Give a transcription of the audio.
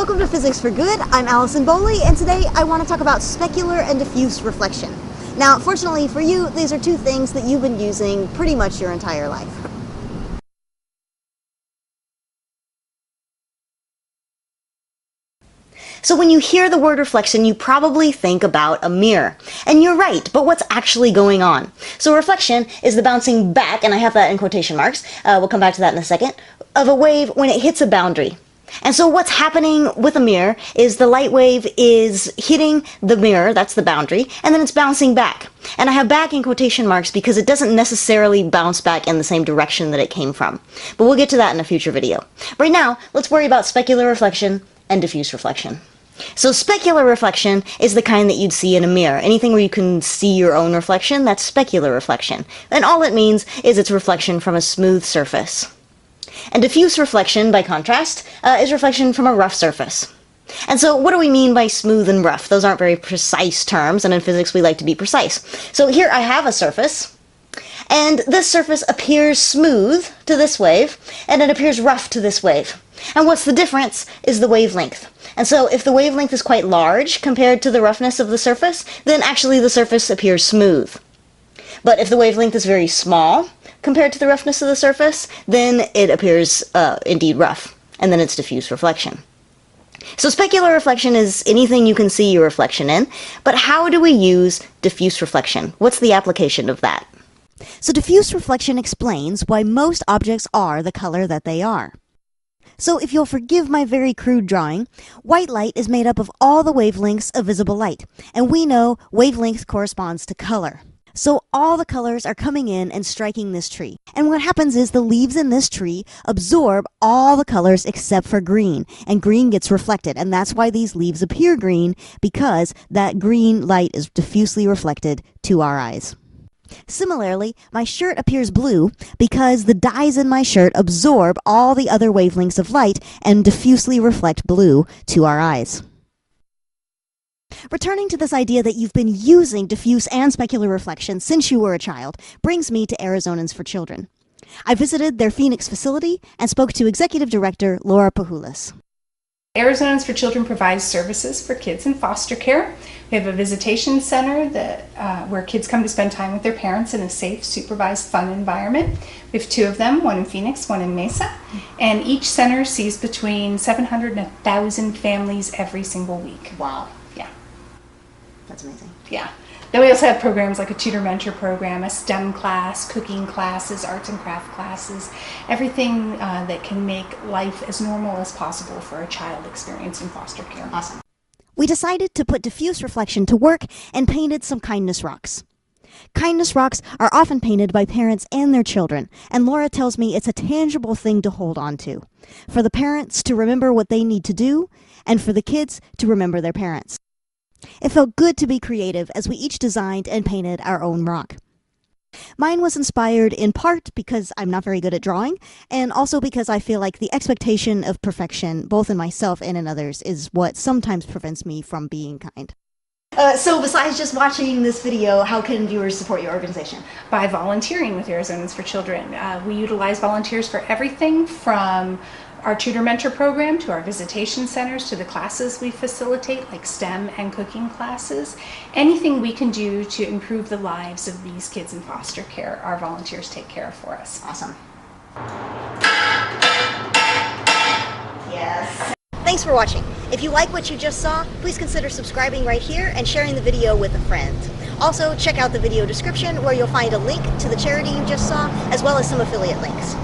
Welcome to Physics for Good. I'm Allison and today I want to talk about specular and diffuse reflection. Now, fortunately for you, these are two things that you've been using pretty much your entire life. So when you hear the word reflection, you probably think about a mirror. And you're right, but what's actually going on? So reflection is the bouncing back, and I have that in quotation marks, we'll come back to that in a second, of a wave when it hits a boundary. And so what's happening with a mirror is the light wave is hitting the mirror, that's the boundary, and then it's bouncing back. And I have back in quotation marks because it doesn't necessarily bounce back in the same direction that it came from. But we'll get to that in a future video. Right now, let's worry about specular reflection and diffuse reflection. So specular reflection is the kind that you'd see in a mirror. Anything where you can see your own reflection, that's specular reflection. And all it means is it's reflection from a smooth surface. And diffuse reflection, by contrast, is reflection from a rough surface. And so what do we mean by smooth and rough? Those aren't very precise terms, and in physics we like to be precise. So here I have a surface, and this surface appears smooth to this wave, and it appears rough to this wave. And what's the difference is the wavelength. And so if the wavelength is quite large compared to the roughness of the surface, then actually the surface appears smooth. But if the wavelength is very small compared to the roughness of the surface, then it appears indeed rough, and then it's diffuse reflection. So specular reflection is anything you can see your reflection in, but how do we use diffuse reflection? What's the application of that? So diffuse reflection explains why most objects are the color that they are. So if you'll forgive my very crude drawing, white light is made up of all the wavelengths of visible light, and we know wavelength corresponds to color. So all the colors are coming in and striking this tree. And what happens is the leaves in this tree absorb all the colors except for green, and green gets reflected, and that's why these leaves appear green, because that green light is diffusely reflected to our eyes. Similarly, my shirt appears blue because the dyes in my shirt absorb all the other wavelengths of light and diffusely reflect blue to our eyes. Returning to this idea that you've been using diffuse and specular reflection since you were a child brings me to Arizonans for Children. I visited their Phoenix facility and spoke to Executive Director Laura Pahulis. Arizonans for Children provides services for kids in foster care. We have a visitation center where kids come to spend time with their parents in a safe, supervised, fun environment. We have two of them, one in Phoenix, one in Mesa, and each center sees between 700 and 1,000 families every single week. Wow. Yeah. That's amazing. Yeah. Then we also have programs like a tutor mentor program, a STEM class, cooking classes, arts and craft classes, everything that can make life as normal as possible for a child experiencing foster care. Awesome. We decided to put diffuse reflection to work and painted some kindness rocks. Kindness rocks are often painted by parents and their children, and Laura tells me it's a tangible thing to hold on to, for the parents to remember what they need to do, and for the kids to remember their parents. It felt good to be creative as we each designed and painted our own rock. Mine was inspired in part because I'm not very good at drawing, and also because I feel like the expectation of perfection, both in myself and in others, is what sometimes prevents me from being kind. So besides just watching this video, how can viewers support your organization? By volunteering with Arizonans for Children. We utilize volunteers for everything from our tutor mentor program to our visitation centers to the classes we facilitate, like STEM and cooking classes. Anything we can do to improve the lives of these kids in foster care, our volunteers take care of for us. Awesome. Yes. Thanks for watching. If you like what you just saw, please consider subscribing right here and sharing the video with a friend. Also, check out the video description where you'll find a link to the charity you just saw, as well as some affiliate links.